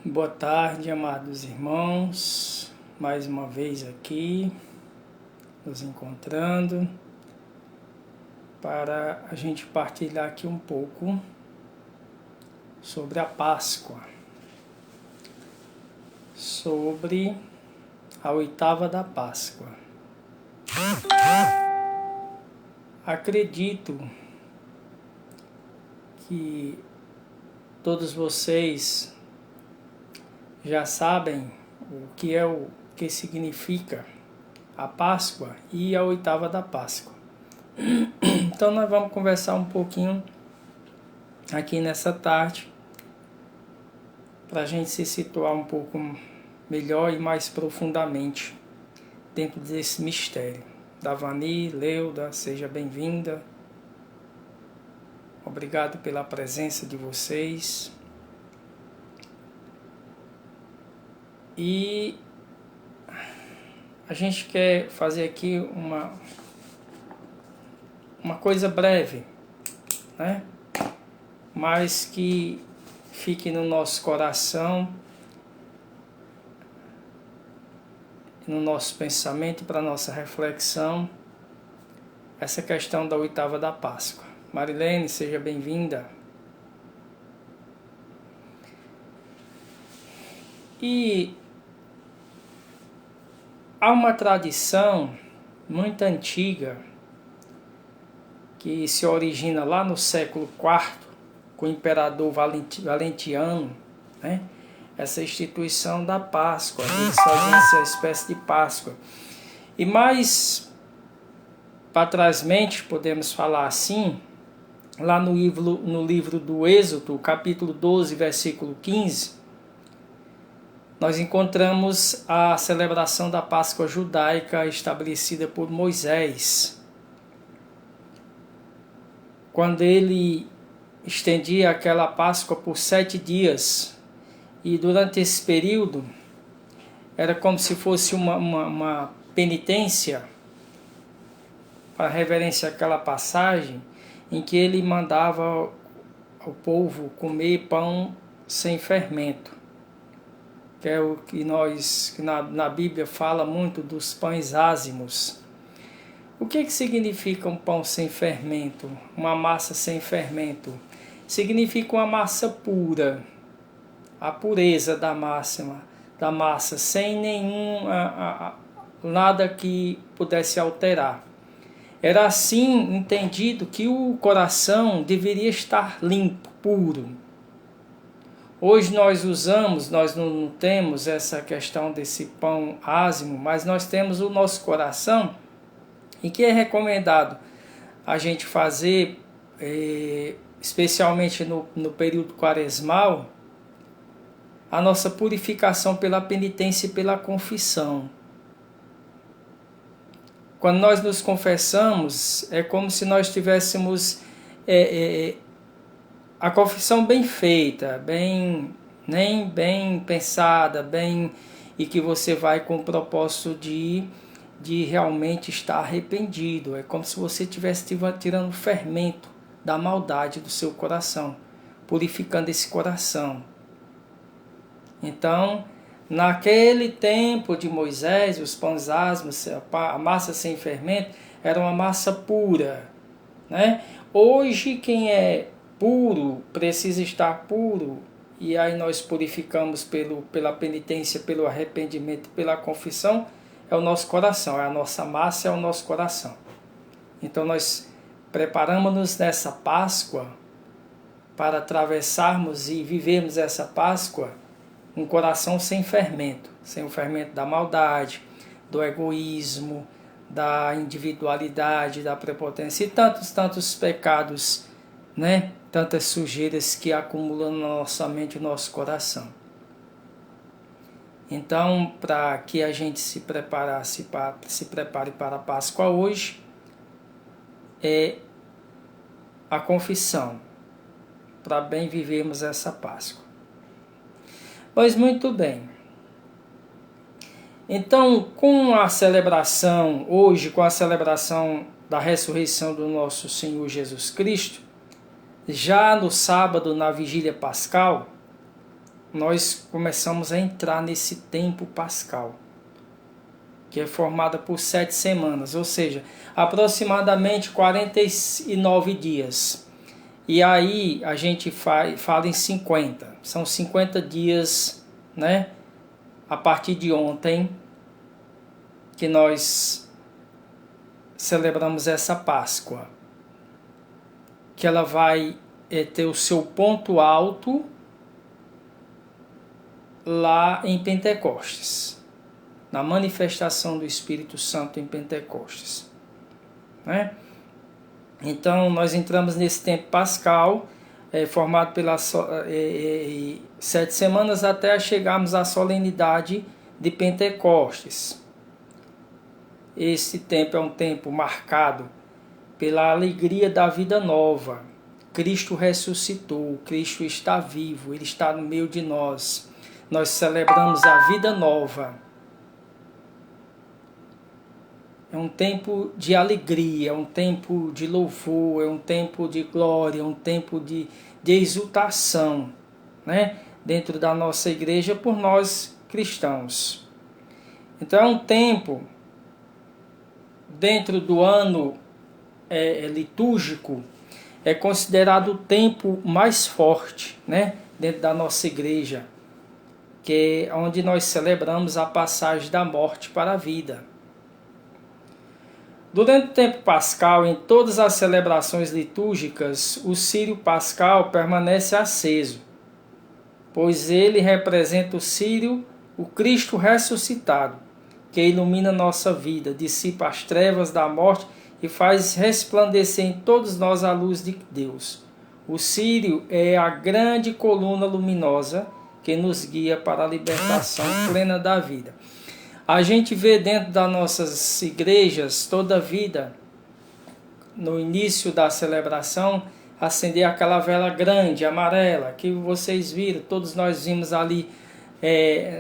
Boa tarde, amados irmãos, mais uma vez aqui, nos encontrando, para a gente partilhar aqui um pouco sobre a Páscoa, sobre a oitava da Páscoa. Acredito que todos vocês já sabem o que significa a Páscoa e a oitava da Páscoa. Então nós vamos conversar um pouquinho aqui nessa tarde para a gente se situar um pouco melhor e mais profundamente dentro desse mistério. Davani, Leuda, seja bem-vinda. Obrigado pela presença de vocês. E a gente quer fazer aqui uma coisa breve, né? Mas que fique no nosso coração, no nosso pensamento e para a nossa reflexão, essa questão da oitava da Páscoa. Marilene, seja bem-vinda. E há uma tradição muito antiga que se origina lá no século IV, com o imperador Valentiano, né? Essa instituição da Páscoa, eles fazem essa espécie de Páscoa. E mais para trás-mente, podemos falar assim, lá no livro do Êxodo, capítulo 12, versículo 15, nós encontramos a celebração da Páscoa judaica estabelecida por Moisés, quando ele estendia aquela Páscoa por 7 dias, e durante esse período era como se fosse uma penitência para reverência àquela passagem em que ele mandava o povo comer pão sem fermento, que é o que na Bíblia fala muito dos pães ázimos. O que significa um pão sem fermento, uma massa sem fermento? Significa uma massa pura, a pureza da massa, sem nada que pudesse alterar. Era assim entendido que o coração deveria estar limpo, puro. Hoje nós não temos essa questão desse pão ázimo, mas nós temos o nosso coração, e que é recomendado a gente fazer, especialmente no período quaresmal, a nossa purificação pela penitência e pela confissão. Quando nós nos confessamos, é como se nós tivéssemos a confissão bem feita, bem pensada, e que você vai com o propósito de realmente estar arrependido. É como se você estivesse tirando o fermento da maldade do seu coração, purificando esse coração. Então, naquele tempo de Moisés, os pães ázimos, a massa sem fermento, era uma massa pura, né? Hoje, quem é puro precisa estar puro, e aí nós purificamos pela penitência, pelo arrependimento, pela confissão, é o nosso coração, é a nossa massa, é o nosso coração. Então nós preparamos-nos nessa Páscoa para atravessarmos e vivermos essa Páscoa um coração sem fermento o fermento da maldade, do egoísmo, da individualidade, da prepotência e tantos pecados, né? Tantas sujeiras que acumulam na nossa mente e no nosso coração. Então, para que a gente se prepare para a Páscoa hoje, é a confissão, para bem vivermos essa Páscoa. Pois muito bem. Então, com a celebração da ressurreição do nosso Senhor Jesus Cristo, já no sábado, na vigília pascal, nós começamos a entrar nesse tempo pascal, que é formada por 7 semanas, ou seja, aproximadamente 49 dias. E aí a gente fala em 50, são 50 dias, né? A partir de ontem, que nós celebramos essa Páscoa, que ela vai ter o seu ponto alto lá em Pentecostes, na manifestação do Espírito Santo em Pentecostes, né? Então nós entramos nesse tempo pascal, formado pelas 7 semanas até chegarmos à solenidade de Pentecostes. Esse tempo é um tempo marcado pela alegria da vida nova. Cristo ressuscitou, Cristo está vivo, Ele está no meio de nós. Nós celebramos a vida nova. É um tempo de alegria, é um tempo de louvor, é um tempo de glória, é um tempo de exultação, né? Dentro da nossa igreja por nós cristãos. Então é um tempo, dentro do ano litúrgico, é considerado o tempo mais forte, né? Dentro da nossa igreja, que é onde nós celebramos a passagem da morte para a vida. Durante o tempo pascal, em todas as celebrações litúrgicas, o círio pascal permanece aceso, pois ele representa o círio, o Cristo ressuscitado, que ilumina nossa vida, dissipa as trevas da morte e faz resplandecer em todos nós a luz de Deus. O círio é a grande coluna luminosa que nos guia para a libertação plena da vida. A gente vê dentro das nossas igrejas toda a vida, no início da celebração, acender aquela vela grande, amarela, que vocês viram, todos nós vimos ali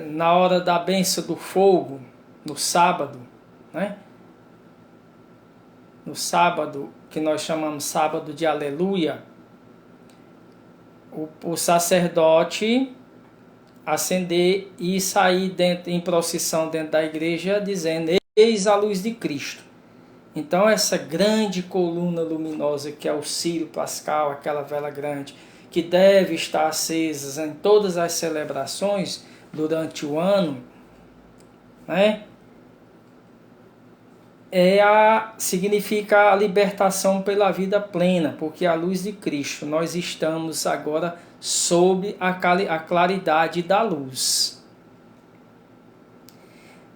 na hora da bênção do fogo, no sábado, né? No sábado, que nós chamamos sábado de aleluia, o sacerdote acender e sair em procissão dentro da igreja dizendo: eis a luz de Cristo. Então essa grande coluna luminosa que é o círio pascal, aquela vela grande, que deve estar acesa em todas as celebrações durante o ano, né? Significa a libertação pela vida plena, porque a luz de Cristo nós estamos agora sob a claridade da luz.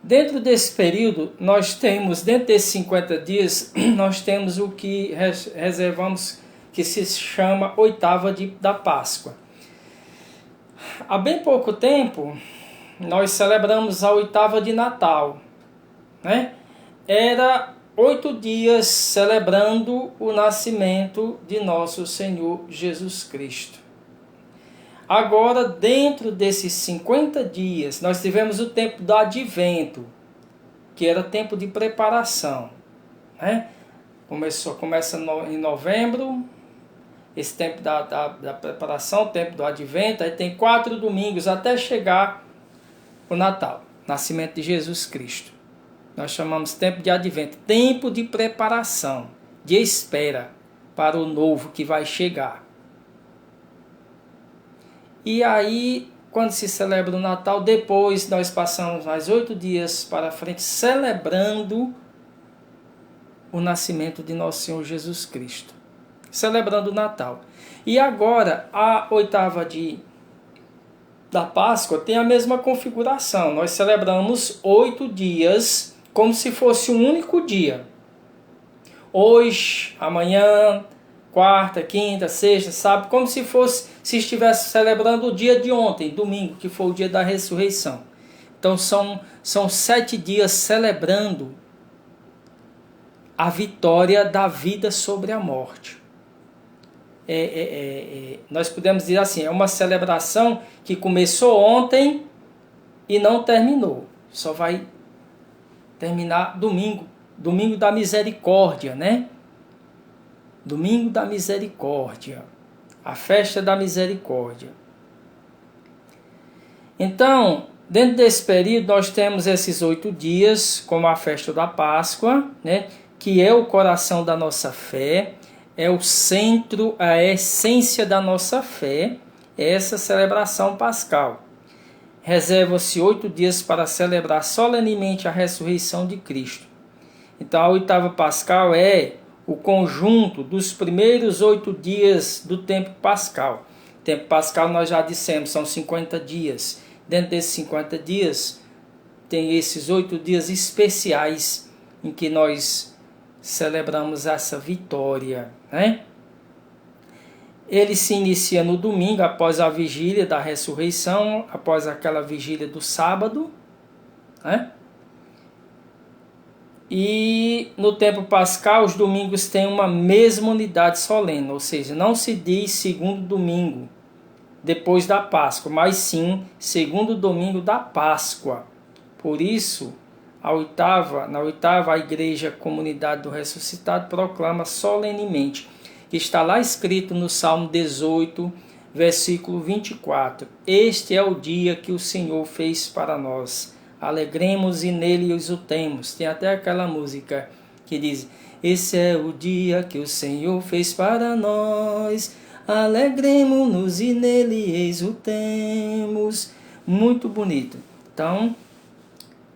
Dentro desse período, nós temos, dentro desses 50 dias, nós temos o que reservamos, que se chama oitava da Páscoa. Há bem pouco tempo, nós celebramos a oitava de Natal, né? Era 8 dias celebrando o nascimento de nosso Senhor Jesus Cristo. Agora, dentro desses 50 dias, nós tivemos o tempo do Advento, que era tempo de preparação, né? Começa em novembro, esse tempo da preparação, o tempo do Advento, aí tem 4 domingos até chegar o Natal, nascimento de Jesus Cristo. Nós chamamos tempo de Advento, tempo de preparação, de espera para o novo que vai chegar. E aí, quando se celebra o Natal, depois nós passamos mais 8 dias para frente celebrando o nascimento de nosso Senhor Jesus Cristo. Celebrando o Natal. E agora, a oitava da Páscoa tem a mesma configuração. Nós celebramos 8 dias como se fosse um único dia. Hoje, amanhã, quarta, quinta, sexta, sábado, como se estivesse celebrando o dia de ontem, domingo, que foi o dia da ressurreição. Então são 7 dias celebrando a vitória da vida sobre a morte. Nós podemos dizer assim, é uma celebração que começou ontem e não terminou. Só vai terminar domingo da misericórdia, né? Domingo da misericórdia, a festa da misericórdia. Então, dentro desse período, nós temos esses 8 dias, como a festa da Páscoa, né, que é o coração da nossa fé, é o centro, a essência da nossa fé, é essa celebração pascal. Reserva-se 8 dias para celebrar solenemente a ressurreição de Cristo. Então, a oitava pascal é o conjunto dos primeiros 8 dias do tempo pascal. O tempo pascal, nós já dissemos, são 50 dias. Dentro desses 50 dias, tem esses 8 dias especiais em que nós celebramos essa vitória, né? Ele se inicia no domingo, após a vigília da ressurreição, após aquela vigília do sábado, né? E no tempo pascal, os domingos têm uma mesma unidade solene, ou seja, não se diz segundo domingo depois da Páscoa, mas sim segundo domingo da Páscoa. Por isso, na oitava, a Igreja Comunidade do Ressuscitado proclama solenemente, que está lá escrito no Salmo 18, versículo 24: Este é o dia que o Senhor fez para nós. Alegremos e nele exultemos. Tem até aquela música que diz: Esse é o dia que o Senhor fez para nós. Alegremos-nos e nele exultemos. Muito bonito. Então,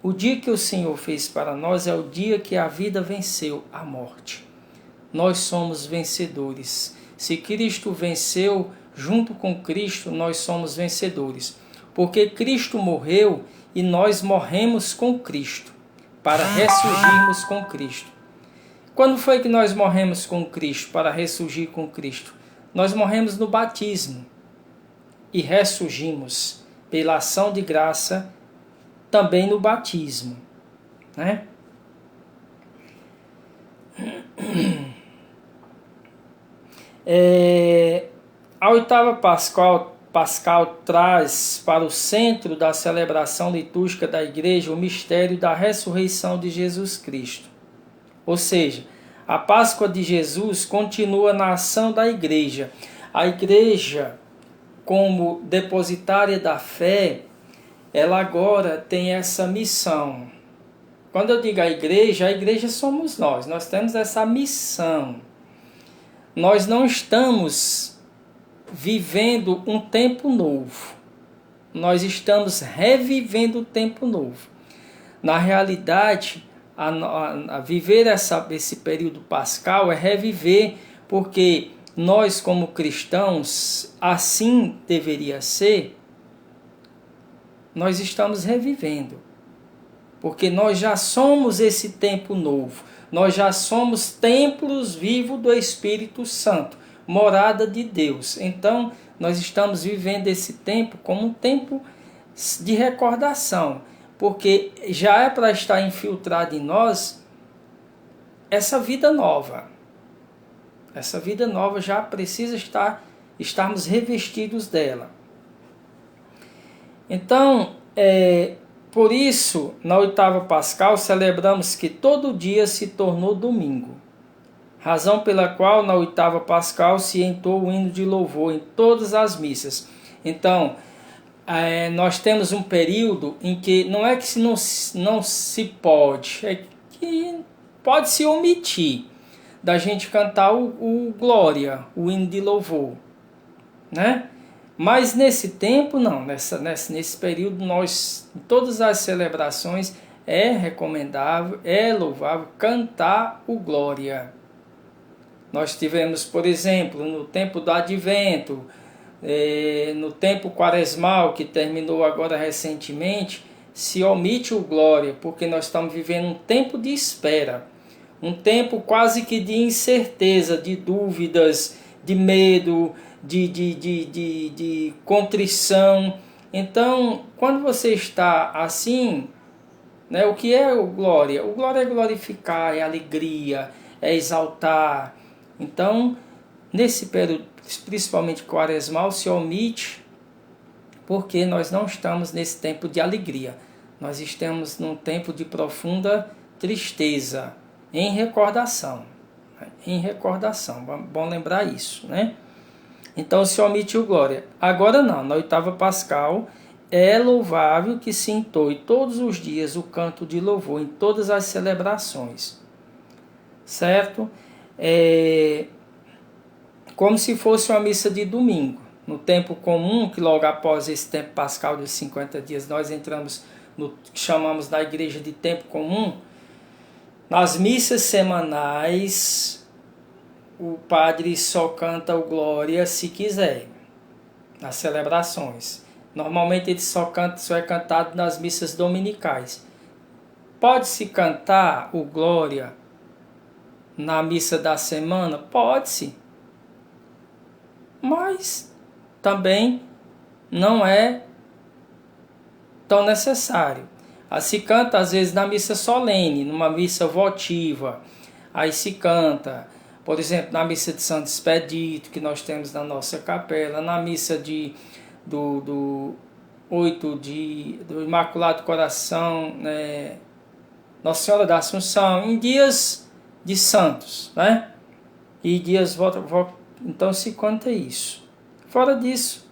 o dia que o Senhor fez para nós é o dia que a vida venceu a morte. Nós somos vencedores. Se Cristo venceu, junto com Cristo nós somos vencedores. Porque Cristo morreu e nós morremos com Cristo, para ressurgirmos com Cristo. Quando foi que nós morremos com Cristo, para ressurgir com Cristo? Nós morremos no batismo e ressurgimos pela ação de graça também no batismo, né? A oitava pascal traz para o centro da celebração litúrgica da Igreja o mistério da ressurreição de Jesus Cristo. Ou seja, a Páscoa de Jesus continua na ação da Igreja. A Igreja, como depositária da fé, ela agora tem essa missão. Quando eu digo a igreja somos nós. Nós temos essa missão. Nós não estamos vivendo um tempo novo. Nós estamos revivendo o tempo novo. Na realidade, a viver esse período pascal é reviver, porque nós como cristãos, assim deveria ser, nós estamos revivendo. Porque nós já somos esse tempo novo. Nós já somos templos vivos do Espírito Santo, morada de Deus. Então, nós estamos vivendo esse tempo como um tempo de recordação, porque já é para estar infiltrado em nós essa vida nova. Essa vida nova já precisa estarmos revestidos dela. Então, por isso, na oitava pascal, celebramos que todo dia se tornou domingo. Razão pela qual, na oitava pascal, se entoa o hino de louvor em todas as missas. Então, nós temos um período em que não é que não se pode, é que pode se omitir da gente cantar o glória, o hino de louvor, né? Mas nesse tempo não, nesse período nós, em todas as celebrações, é recomendável, é louvável cantar o glória. Nós tivemos, por exemplo, no tempo do Advento, no tempo quaresmal, que terminou agora recentemente, se omite o glória, porque nós estamos vivendo um tempo de espera, um tempo quase que de incerteza, de dúvidas, de medo, de contrição. Então, quando você está assim, né, o que é o glória? O glória é glorificar, é alegria, é exaltar. Então, nesse período, principalmente quaresmal, se omite, porque nós não estamos nesse tempo de alegria. Nós estamos num tempo de profunda tristeza, em recordação. Em recordação, bom lembrar isso, né? Então se omite o glória. Agora não, na oitava pascal é louvável que se entoe todos os dias o canto de louvor em todas as celebrações, certo? Como se fosse uma missa de domingo. No tempo comum, que logo após esse tempo pascal dos 50 dias, nós entramos no que chamamos da igreja de tempo comum. Nas missas semanais, o padre só canta o Glória se quiser, nas celebrações. Normalmente ele só é cantado nas missas dominicais. Pode-se cantar o Glória na missa da semana? Pode-se. Mas também não é tão necessário. Se canta às vezes na missa solene, numa missa votiva. Aí se canta, por exemplo, na missa de Santo Expedito, que nós temos na nossa capela, na missa do Imaculado Coração, né, Nossa Senhora da Assunção, em dias de santos, né? E dias então se canta isso. Fora disso,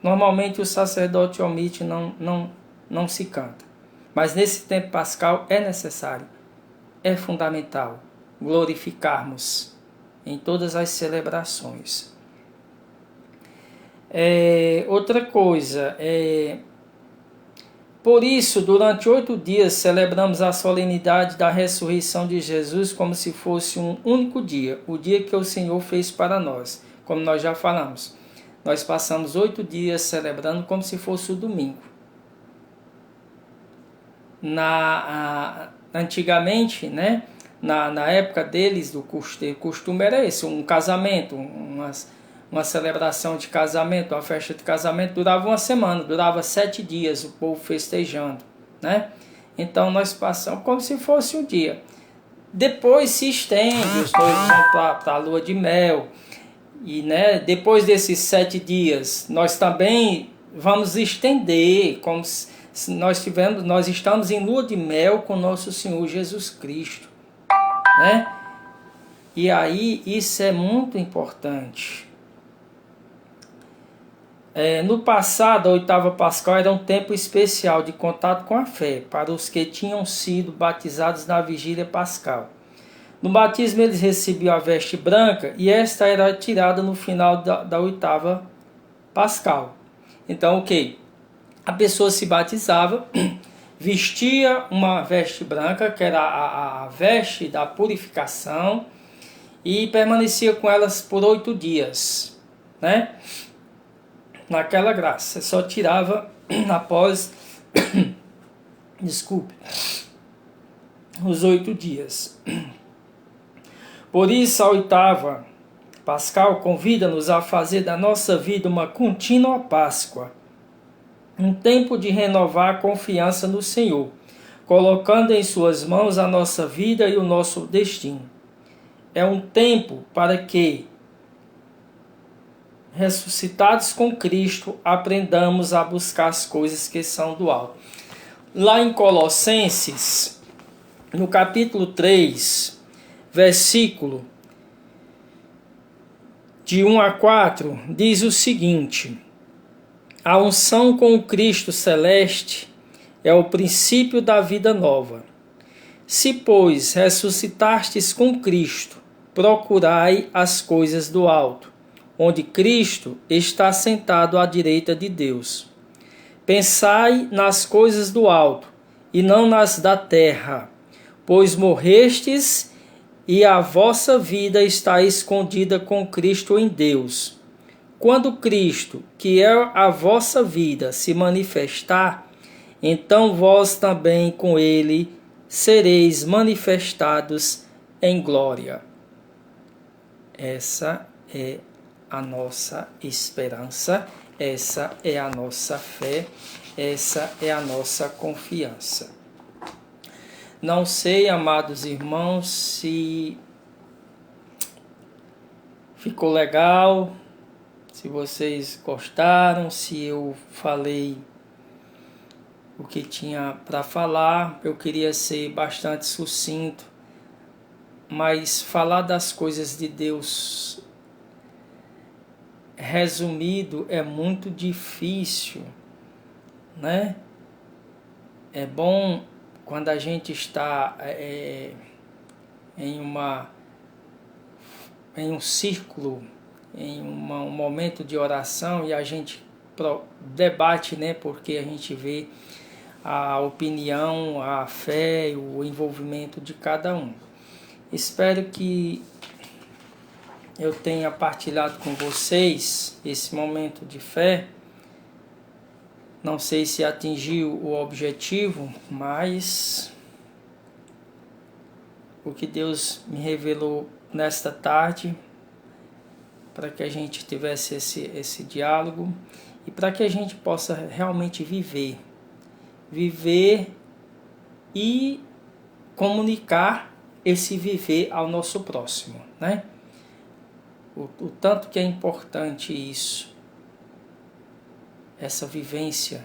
normalmente o sacerdote omite, não se canta. Mas nesse tempo pascal é necessário, é fundamental glorificarmos em todas as celebrações. Outra coisa, por isso, durante 8 dias celebramos a solenidade da ressurreição de Jesus como se fosse um único dia, o dia que o Senhor fez para nós, como nós já falamos. Nós passamos 8 dias celebrando como se fosse o domingo. Antigamente, né, na época deles, do costume era esse, um casamento, uma celebração de casamento, uma festa de casamento, durava uma semana, durava 7 dias, o povo festejando, né? Então nós passamos como se fosse um dia. Depois se estende, os noivos vão para a lua de mel. E, né, depois desses 7 dias, nós também vamos estender, como se nós estamos em lua de mel com nosso Senhor Jesus Cristo, né? E aí isso é muito importante. No passado, a oitava pascal era um tempo especial de contato com a fé para os que tinham sido batizados na vigília pascal. No batismo eles recebiam a veste branca e esta era tirada no final da oitava pascal. Então, a pessoa se batizava, vestia uma veste branca, que era a veste da purificação, e permanecia com elas por 8 dias, né? Naquela graça. Só tirava após os 8 dias. Por isso, a oitava pascal convida-nos a fazer da nossa vida uma contínua Páscoa, um tempo de renovar a confiança no Senhor, colocando em suas mãos a nossa vida e o nosso destino. É um tempo para que, ressuscitados com Cristo, aprendamos a buscar as coisas que são do alto. Lá em Colossenses, no capítulo 3, versículo de 1 a 4, diz o seguinte: a unção com o Cristo celeste é o princípio da vida nova. Se, pois, ressuscitastes com Cristo, procurai as coisas do alto, onde Cristo está sentado à direita de Deus. Pensai nas coisas do alto, e não nas da terra, pois morrestes e a vossa vida está escondida com Cristo em Deus. Quando Cristo, que é a vossa vida, se manifestar, então vós também com ele sereis manifestados em glória. Essa é a nossa esperança, essa é a nossa fé, essa é a nossa confiança. Não sei, amados irmãos, se ficou legal, se vocês gostaram, se eu falei o que tinha para falar. Eu queria ser bastante sucinto, mas falar das coisas de Deus resumido é muito difícil, né? É bom quando a gente está em um círculo, um momento de oração, e a gente debate, né? Porque a gente vê a opinião, a fé, o envolvimento de cada um. Espero que eu tenha partilhado com vocês esse momento de fé. Não sei se atingiu o objetivo, mas o que Deus me revelou nesta tarde, para que a gente tivesse esse diálogo e para que a gente possa realmente viver e comunicar esse viver ao nosso próximo, né? O tanto que é importante isso, essa vivência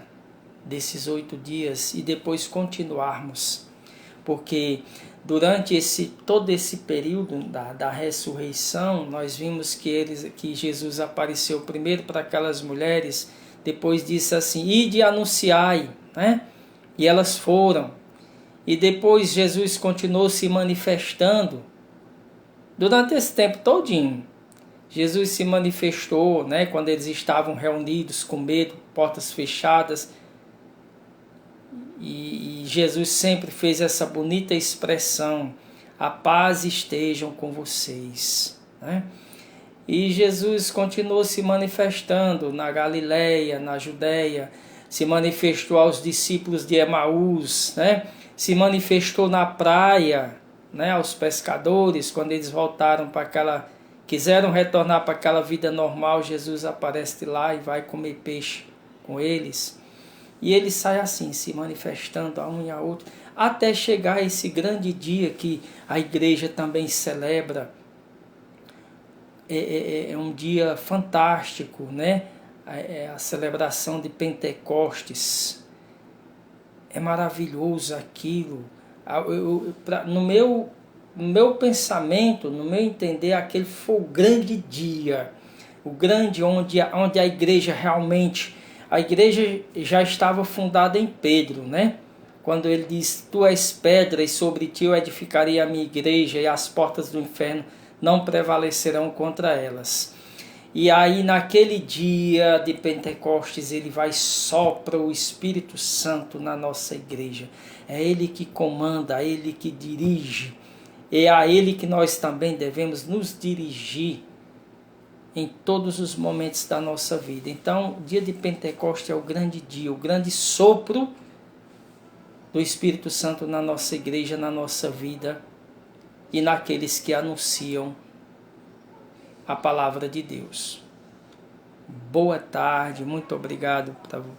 desses 8 dias e depois continuarmos, porque durante todo esse período da ressurreição, nós vimos que Jesus apareceu primeiro para aquelas mulheres, depois disse assim, ide e anunciai, né? E elas foram. E depois Jesus continuou se manifestando durante esse tempo todinho. Jesus se manifestou, né, quando eles estavam reunidos com medo, portas fechadas. E Jesus sempre fez essa bonita expressão, a paz estejam com vocês, né? E Jesus continuou se manifestando na Galileia, na Judéia, se manifestou aos discípulos de Emaús, né? Se manifestou na praia, né, aos pescadores, quando eles voltaram para quiseram retornar para aquela vida normal, Jesus aparece lá e vai comer peixe com eles. E ele sai assim, se manifestando a um e a outro, até chegar esse grande dia que a igreja também celebra. É um dia fantástico, né? A celebração de Pentecostes. É maravilhoso aquilo. No meu pensamento, no meu entender, aquele foi o grande dia. O grande onde a igreja realmente... A igreja já estava fundada em Pedro, né? Quando ele diz, tu és pedra e sobre ti eu edificarei a minha igreja e as portas do inferno não prevalecerão contra elas. E aí naquele dia de Pentecostes ele vai sopra o Espírito Santo na nossa igreja. É ele que comanda, é ele que dirige. É a ele que nós também devemos nos dirigir em todos os momentos da nossa vida. Então, o dia de Pentecostes é o grande dia, o grande sopro do Espírito Santo na nossa igreja, na nossa vida e naqueles que anunciam a palavra de Deus. Boa tarde, muito obrigado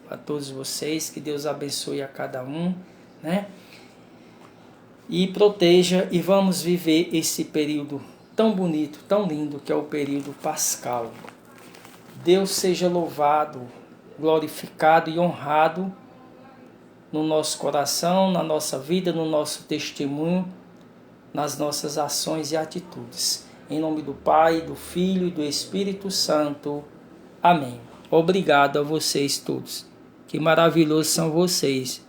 a todos vocês, que Deus abençoe a cada um, né? E proteja, e vamos viver esse período tão bonito, tão lindo, que é o período pascal. Deus seja louvado, glorificado e honrado no nosso coração, na nossa vida, no nosso testemunho, nas nossas ações e atitudes. Em nome do Pai, do Filho e do Espírito Santo. Amém. Obrigado a vocês todos. Que maravilhosos são vocês.